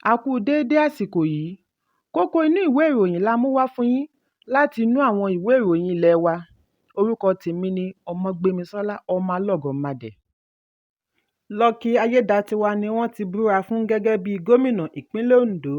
A kú déédé àsìkò yìí. Kókó inú ìwé ìròyìn la mú wá fún yín láti inú àwọn ìwé ìròyìn ilé wa. Orúkọ tèmi ni Ọmọgbémisọ́lá ọmọ Alọ́gọ̀madẹ̀. Lucky Ayédatiwa ni wọ́n ti búra fún gẹ́gẹ́ bí gómìnà ìpínlẹ̀ Ondo.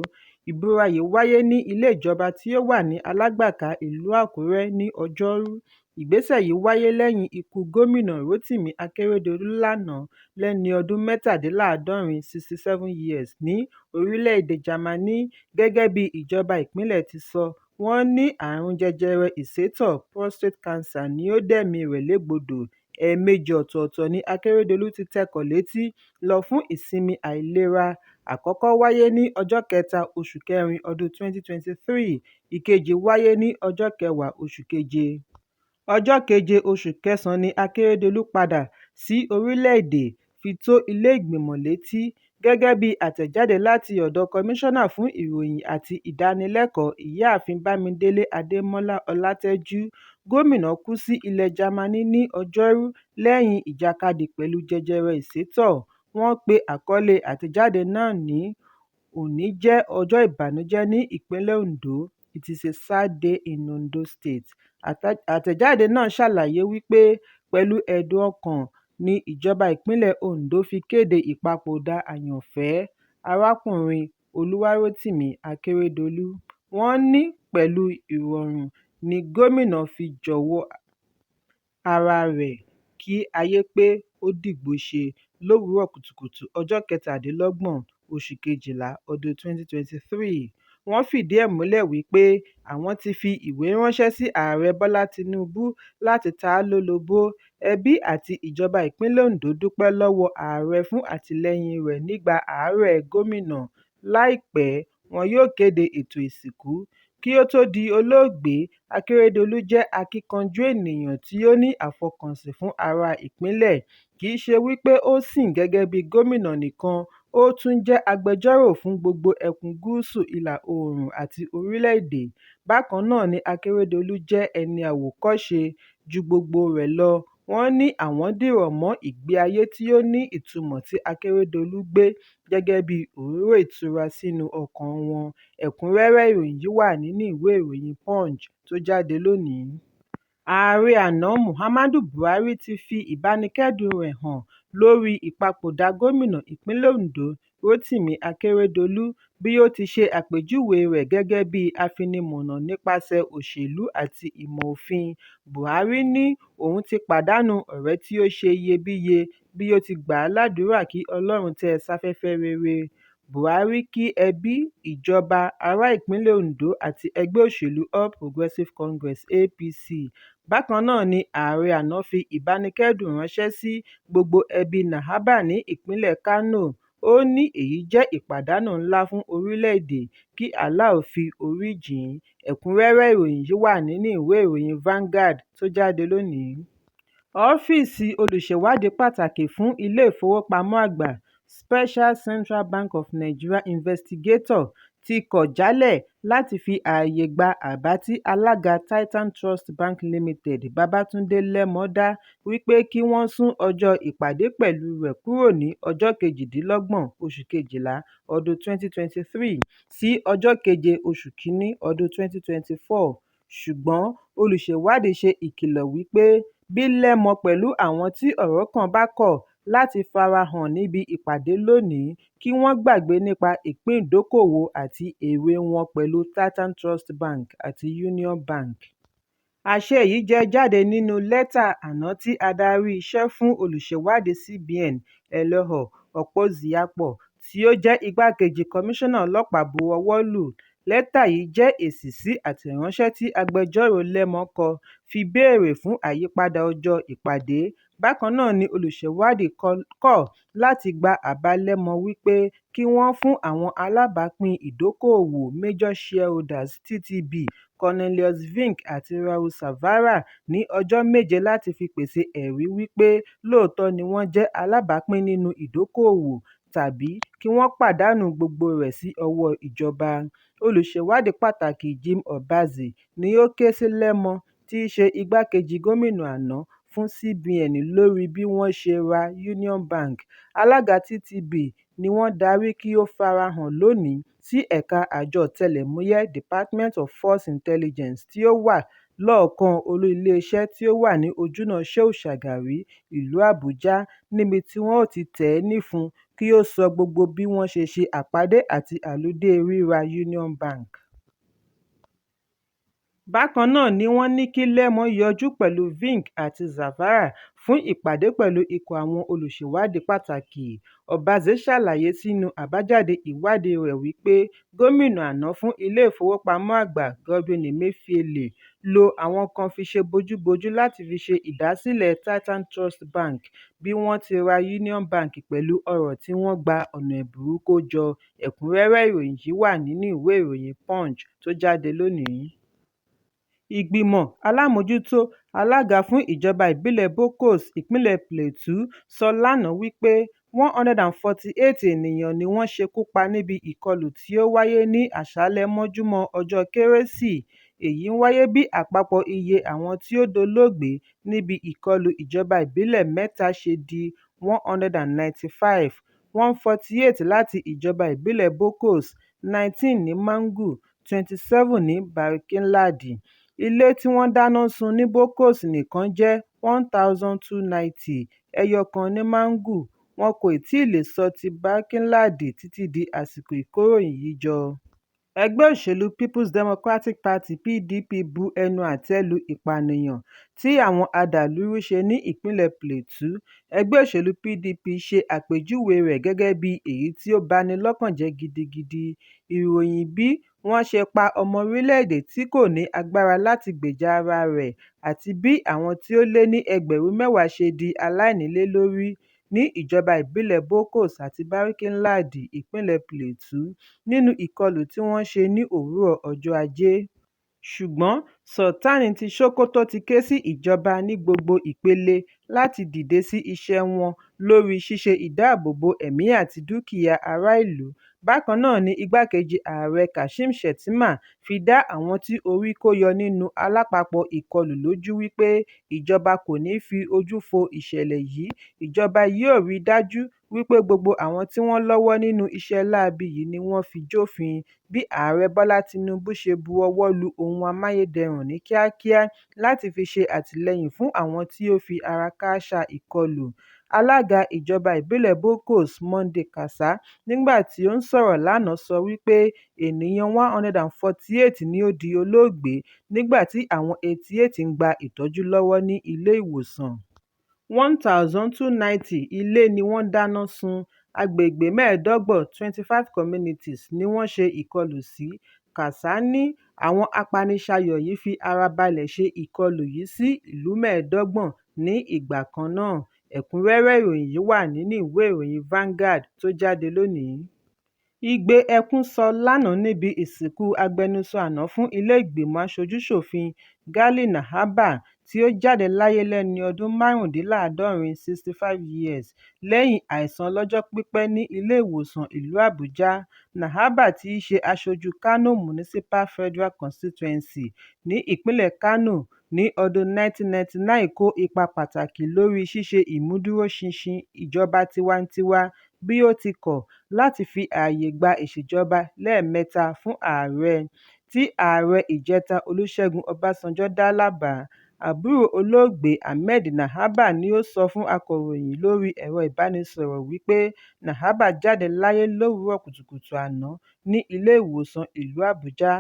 Ìbúra yìí wáyé ní ilé ìjọba tí ó wà ní Alágbàká ìlú Àkúrẹ́ ní Ọjọ́rú. Ìgbésẹ̀ yìí wáyé lẹ́yìn ikú gómìnà Rotimi Akeredolu lánàá lẹ́ni ọdún 67 67 years ní orílẹ̀-èdè Jámánì. Gẹ́gẹ́ bí ìjọba ìpínlẹ̀ ti sọ, wọ́n ní àrùn jẹjẹrẹ ìsétọ̀ prostate cancer ni ó dẹ̀mí rẹ̀ légbodò. Ẹ̀ẹ̀mejì ọ̀tọ̀ọ̀tọ̀ ni Akeredolu ti tẹkọ̀ létí lọ fún ìsinmi àìlera. Àkọ́kọ́ wáyé ní ọjọ́ 3 oṣù kẹrin ọdún 2023, ìkejì wáyé ní ọjọ́ 10 oṣù keje. Ọjọ́ keje oṣù kẹsàn-án ni Akeredolu padà sí orílẹ̀-èdè fi tó ilé ìgbìmọ̀ létí. Gẹ́gẹ́ bí àtẹ̀jáde láti ọ̀dọ̀ Kọmíṣánná fún Ìròyìn àti Ìdánilẹ́kọ̀ọ́ Ìyáàfin Bámidélé Adémọ́lá Ọlátẹ́jú, gómìnà kú sí ilẹ̀ Jámánì ní Ọjọ́rú lẹ́yìn ìjàkadì pẹ̀lú jẹjẹrẹ ìsétọ̀. Wọ́n pe àkọlé àtẹ̀jáde náà ní "Òní jẹ́ ọjọ́ ìbànújẹ́ ní ìpínlẹ̀ Ondo. It is a sad day in Ondo State." Àtẹ̀jáde náà ṣàlàyé wípé pẹ̀lú ẹ̀dùn ọkàn ni ìjọba ìpínlẹ̀ Ondo fi kéde ìpapòdà àyànfẹ́ arákùnrin Olúwarótìmí Akeredolu. Wọ́n ní pẹ̀lú ìrọ̀rùn ni gómìnà fi jọ̀wọ́ ara rẹ̀ kí ayé pé ó dìgbòóṣe lówùúrọ̀ kùtùkùtù ọjọ́ 27 oṣù kejìlá ọdún 2023. Wọ́n fìdí ẹ̀ múlẹ̀ wípé àwọn ti fi ìwé ránṣẹ́ sí Ààrẹ Bọ́lá Tinubu láti ta á lólobó. Ẹbí àti ìjọba ìpínlẹ̀ Ondo dúpẹ́ lọ́wọ́ Ààrẹ fún àtìlẹ́yìn rẹ̀ nígbà àárẹ̀ gómìnà. Láìpẹ́, wọn yóò kéde ètò ìsìnkú. Kí ó tó di olóògbé, Akeredolu jẹ́ akíkanjú ènìyàn tí ó ní àfọkànsìn fún ará ìpínlẹ̀. Kì í ṣe wípé ó sìn gẹ́gẹ́ bí gómìnà nìkan, ó tún jẹ́ agbẹjọ́rò fún gbogbo ẹkùn gúúsù ìlà oòrùn àti orílẹ̀-èdè. Bákan náà ni Akeredolu jẹ́ ẹni àwòkọ́ṣe. Ju gbogbo rẹ̀ lọ, wọ́n ní àwọn dìrọ̀ mọ́ ìgbé ayé tí ó ní ìtumọ̀ tí Akeredolu gbé gẹ́gẹ́ bí òróró ìtura sínú ọkàn wọn. Ẹ̀kúnrẹ́rẹ́ ìròyìn yìí wà nínú ìwé ìròyìn Punch tó jáde lónìí. Ààrẹ àná Muhammadu Buhari ti fi ìbánikẹ́dùn rẹ̀ hàn lórí ìpapòdà gómìnà ìpínlẹ̀ Ondo Rotimi Akeredolu bí ó ti ṣe àpèjúwe rẹ̀ gẹ́gẹ́ bí afinimọ̀nà nípasẹ̀ òṣèlú àti ìmọ̀ òfin. Buhari ní òun ti pàdánù ọ̀rẹ́ tí ó ṣe iyebíye bí ó ti gbà á ládùúrà kí Ọlọ́run tẹ́ ẹ sáfẹ́fẹ́ rere. Buhari kí ẹbí, ìjọba, ará ìpínlẹ̀ Ondo àti ẹgbẹ́ òṣèlú All Progressives Congress (APC). Bákan náà ni ààrẹ àná fi ìbánikẹ́dùn ránṣẹ́ sí gbogbo ẹbí Nahaba ní ìpínlẹ̀ Kano. Ó ní èyí jẹ́ ìpàdánù ńlá fún orílẹ̀-èdè, kí Allah fi orí jìn ín. Ẹ̀kúnrẹ́rẹ́ ìròyìn yìí wà nínú ìwé ìròyìn Vanguard tó jáde lónìí. Ọ́fíìsì olùṣèwádìí pàtàkì fún ilé ìfowópamọ́ àgbà Special Central Bank of Nigeria Investigator ti kọ̀ jálẹ̀ láti fi ààyè gba àbá tí alága Titan Trust Bank Limited Babátúndé Lẹ́mọ dá wípé kí wọ́n sún ọjọ́ ìpàdé pẹ̀lú rẹ̀ kúrò ní ọjọ́ 28 oṣù kejìlá ọdún 2023 sí ọjọ́ 7 oṣù kínní ọdún 2024. Ṣùgbọ́n olùṣèwádìí ṣe ìkìlọ̀ wípé bí Lẹ́mọ pẹ̀lú àwọn tí ọ̀rọ̀ kàn bá kọ̀ láti farahàn níbi ìpàdé lónìí, kí wọ́n gbàgbé nípa ìpín ìdókòwò àti èrè wọn pẹ̀lú Titan Trust Bank àti Union Bank. Àṣẹ yìí jẹ jáde nínú lẹ́tà àná tí adarí iṣẹ́ fún olùṣèwádìí CBN Ẹlẹ́họ̀ Ọ̀pọ̀zìyàpọ̀ tí ó jẹ́ igbákejì kọmíṣánná ọlọ́pàá buwọ́wọ́ lù. Lẹ́tà yìí jẹ́ èsì sí àtẹ̀ránṣẹ́ tí agbẹjọ́rò Lẹ́mọ kọ fi béèrè fún àyípadà ọjọ́ ìpàdé. Bákan náà ni olùṣèwádìí kọ̀ láti gba àbá Lẹ́mọ wípé kí wọ́n fún àwọn alábàápín ìdókòòwò Major Shareholders (TTB) Cornelius Vink àti Raul Savara ní ọjọ́ 7 láti fi pèsè ẹ̀rí wípé lóòótọ́ ni wọ́n jẹ́ alábàápín nínú ìdókòòwò, tàbí kí wọ́n pàdánù gbogbo rẹ̀ sí ọwọ́ ìjọba. Olùṣèwádìí pàtàkì Jim Obaze ni ó ké sí Lẹ́mọ tí í ṣe igbákejì gómìnà àná fún CBN lórí bí wọ́n ṣe ra Union Bank. Alága TTB ni wọ́n darí kí ó farahàn lónìí sí ẹ̀ka àjọ ọ̀tẹlẹ̀múyẹ́ Department of Force Intelligence tí ó wà lọ́ọ̀ọ́kán olú iléeṣẹ́ tí ó wà ní ojúnà Shehu Shagari, ìlú Àbújá, níbi tí wọn ó ti tẹ̀ ẹ́ nífun kí ó sọ gbogbo bí wọ́n ṣe ṣe àpàdé àti àludé ríra Union Bank. Bákan náà ni wọ́n ní kí Lẹ́mọ yọjú pẹ̀lú Vink àti Zamfara fún ìpàdé pẹ̀lú ikọ̀ àwọn olùṣèwádìí pàtàkì. Ọbaṣẹ́ ṣàlàyé sínú àbájáde ìwádìí rẹ̀ wípé gómìnà àná fún ilé-ìfowópamọ́ àgbà Godwin Emefiele lo àwọn kan fi ṣe bójúbójú láti fi ṣe ìdásílẹ̀ Titan Trust Bank bí wọ́n ti ra Union Bank pẹ̀lú ọ̀rọ̀ tí wọ́n gba ọ̀nà ẹ̀bùrú kó jọ. Ẹ̀kúnrẹ́rẹ́ ìròyìn yìí wà nínú ìwé ìròyìn Punch tó jáde lónìí. Ìgbìmọ̀ alámòójútó alága fún ìjọba ìbílẹ̀ Bokkos ìpínlẹ̀ Plateau sọ lánàá wípé 148 ènìyàn ni wọ́n ṣekú pa níbi ìkọlù tí ó wáyé ní àṣálẹ́ mọ́júmọ́ ọjọ́ Kérésì. Èyí ń wáyé bí àpapọ̀ iye àwọn tí ó dolóògbé níbi ìkọlù ìjọba ìbílẹ̀ mẹ́ta ṣe di 195, 148 láti ìjọba ìbílẹ̀ Bokkos, 19 ní Mangu, 27 ní Barkin-Ladi. Ilé tí wọ́n dáná sun ní Bokkos nìkan jẹ́ 1,290, ẹyọ kan ní Mangu. Wọn kò tíì lè sọ ti Barkin-Ladi títí di àsìkò ìkóròyìn yìí jọ. Ẹgbẹ́ òṣèlú People's Democratic Party (PDP) bu ẹnu àtẹ́ lu ìpànìyàn tí àwọn adàlúrú ṣe ní ìpínlẹ̀ Plateau. Ẹgbẹ́ òṣèlú PDP ṣe àpèjúwe rẹ̀ gẹ́gẹ́ bí èyí tí ó bani lọ́kàn jẹ́ gidigidi. Ìròyìn bí wọ́n ṣe pa ọmọ orílẹ̀-èdè tí kò ní agbára láti gbèjà ara rẹ̀ àti bí àwọn tí ó lé ní ẹgbẹ̀rún mẹ́wàá ṣe di aláìnílélórí ní ìjọba ìbílẹ̀ Bokkos àti Barkin-Ladi, ìpínlẹ̀ Plateau, nínú ìkọlù tí wọ́n ṣe ní òwúrọ̀ ọjọ́ Ajé. Ṣùgbọ́n Sultan ti Sokoto ti ké sí ìjọba ní gbogbo ìpele láti dìde sí iṣẹ́ wọn lórí ṣíṣe ìdáàbòbò ẹ̀mí àti dúkìá ará ìlú. Bákan náà ni igbákejì ààrẹ Kashim Shettima fi dá àwọn tí orí kó yọ nínú alápapọ̀ ìkọlù lójú wípé ìjọba kò ní fi ojú fo ìṣẹ̀lẹ̀ yìí. Ìjọba yóò rí dájú wípé gbogbo àwọn tí wọ́n lọ́wọ́ nínú iṣẹ́ láabi yìí ni wọ́n fi jófin. Bí Ààrẹ Bọ́lá Tinubu ṣe bu ọwọ́ lu ohun amáyédẹrùn ní kíákíá láti fi ṣe àtìlẹ́yìn fún àwọn tí ó fi ara kááṣá ìkọlù. Alága ìjọba ìbílẹ̀ Bokkos Monday Kasa nígbà tí ó ń sọ̀rọ̀ lánàá sọ wípé ènìyàn 148 ni ó di olóògbé nígbà tí àwọn 88 ń gba ìtọ́jú lọ́wọ́ ní ilé ìwòsàn. 1,290 ilé ni wọ́n dáná sun, agbègbè 25 (25 communities) ni wọ́n ṣe ìkọlù sí. Kasa ní àwọn apaniṣayọ̀ yìí fi ara balẹ̀ ṣe ìkọlù yìí sí ìlú 25 ní ìgbà kan náà. Ẹ̀kúnrẹ́rẹ́ ìròyìn yìí wà nínú ìwé ìròyìn Vanguard tó jáde lónìí. Igbe ẹkún sọ lánàá níbi ìsìnkú agbẹnusọ àná fún ilé-ìgbìmọ̀ aṣojú-ṣòfin Gali Nahaba tí ó jáde láyé lẹ́ni ọdún 95 (65 years) lẹ́yìn àìsàn ọlọ́jọ́ pípẹ́ ní ilé-ìwòsàn ìlú Àbújá. Nahaba tí í ṣe aṣojú Kano Municipal Federal Constituency ní ìpínlẹ̀ Kano ní ọdún 1999 kó ipa pàtàkì lórí ṣíṣe ìmúdúróṣinṣin ìjọba tiwantiwa bí ó ti kọ̀ láti fi ààyè gba ìṣèjọba lẹ́ẹ̀mẹ́ta fún ààrẹ, tí ààrẹ ìjẹta Olúṣẹ́gun Ọbásanjọ́ dá lábàá. Àbúrò olóògbé Ahmed Nahaba ni ó sọ fún akọ̀ròyìn lórí ẹ̀rọ ìbánisọ̀rọ̀ wípé Nahaba jáde láyé lówùúrọ̀ kùtùkùtù àná ní ilé ìwòsàn ìlú Àbújá.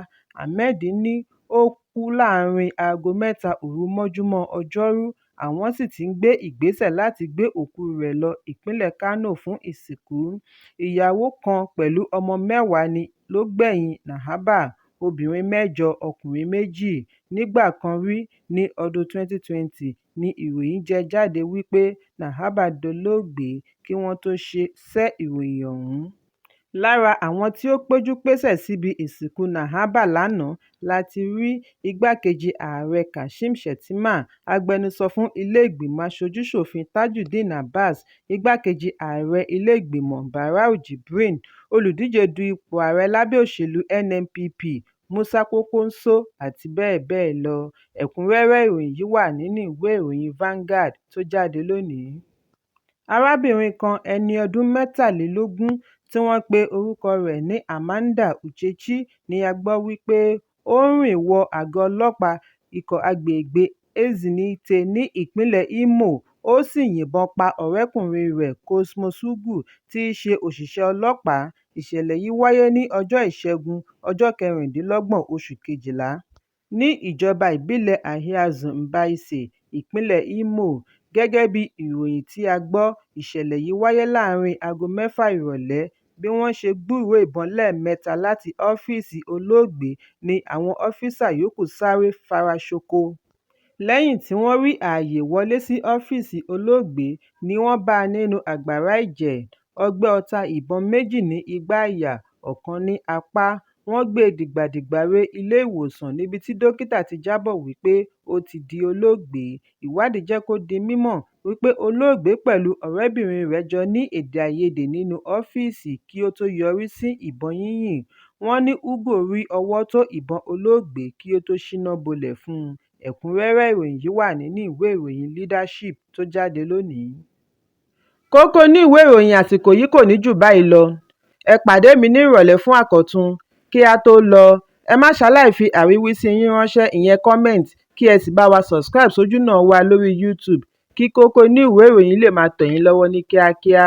Ahmed ní ó kú láàárín aago 3 òru mọ́júmọ́ Ọjọ́rú, àwọn sì ti ń gbé ìgbésẹ̀ láti gbé òkú rẹ̀ lọ ìpínlẹ̀ Kano fún ìsìnkú. Ìyàwó kan pẹ̀lú ọmọ 10 ni ló gbẹ̀yìn Nahaba, obìnrin 8, ọkùnrin 2. Nígbà kan rí ní ọdún 2020 ni ìròyìn jẹ jáde wípé Nahaba dolóògbé kí wọ́n tó ṣẹ́ ìròyìn ọ̀hún. Lára àwọn tí ó péjú pésẹ̀ síbi ìsìnkú Nahaba lánàá láti rí igbákejì ààrẹ Kashim Shettima, agbẹnusọ fún ilé-ìgbìmọ̀ aṣojú-ṣòfin Tajudeen Abbas, igbákejì ààrẹ ilé-ìgbìmọ̀ Barau Jibrin, olùdíje du ipò ààrẹ lábẹ́ òṣèlú NNPP Musa Kókóńsó àti bẹ́ẹ̀ bẹ́ẹ̀ lọ. Ẹ̀kúnrẹ́rẹ́ ìròyìn yìí wà nínú ìwé ìròyìn Vanguard tó jáde lónìí. arábìnrin kan ẹni ọdún mẹ́tàlélógún tí wọ́n pe orúkọ rẹ̀ ní Amanda Uchechi ni a gbọ́ wípé ó rìn wọ àgọ́ ọlọ́pàá ikọ̀ agbègbè Ezinite ní ìpínlẹ̀ Imo, ó sì yìnbọn pa ọ̀rẹ́kùnrin rẹ̀ Cosmos Ugwu tí í ṣe òṣìṣẹ́ ọlọ́pàá. Ìṣẹ̀lẹ̀ yìí wáyé ní ọjọ́ Ìṣẹ́gun, ọjọ́ 26 oṣù Kejìlá, ní ìjọba ìbílẹ̀ Ahịazụ Mbaise, ìpínlẹ̀ Imo. Gẹ́gẹ́ bí ìròyìn tí a gbọ́, ìṣẹ̀lẹ̀ yìí wáyé láàárín aago 6 ìrọ̀lẹ́. Bí wọ́n ṣe gbúròó ìbọn lẹ́ẹ̀mẹ́ta láti ọ́fíìsì olóògbé ni àwọn ọ́físà yòókù sáré fara ṣoko. Lẹ́yìn tí wọ́n rí ààyè wọlé sí ọ́fíìsì olóògbé ni wọ́n bá a nínú àgbàrá ẹ̀jẹ̀, ọgbẹ́ ọta ìbọn méjì ní igbá àyà, ọ̀kan ní apá. Wọ́n gbé e dìgbàdìgbà re ilé ìwòsàn níbi tí dókítà ti jábọ̀ wípé ó ti di olóògbé. Ìwádìí jẹ́ kó di mímọ̀ wípé olóògbé pẹ̀lú ọ̀rẹ́bìnrin rẹ̀ jọ ní èdè-àìyedè nínú ọ́fíìsì kí ó tó yọrí sí ìbọn yínyìn. Wọ́n ní Ugwu rí ọwọ́ tó ìbọn olóògbé kí ó tó ṣíná bolẹ̀ fún un. Ẹ̀kúnrẹ́rẹ́ ìròyìn yìí wà nínú ìwé ìròyìn Leadership tó jáde lónìí. Kókó inú ìwé ìròyìn àsìkò yìí kò ní jù báyìí lọ. Ẹ pàdé mi ní ìrọ̀lẹ́ fún àkọ́tun. Kí a tó lọ, ẹ má ṣaláì fi àríwísí yín ránṣẹ́, ìyẹn comment, kí ẹ sì bá wa subscribe sójúnà wa lórí YouTube kí Kókó Inú Ìwé Ìròyìn lè máa tẹ̀ yín lọ́wọ́ ní kíákíá.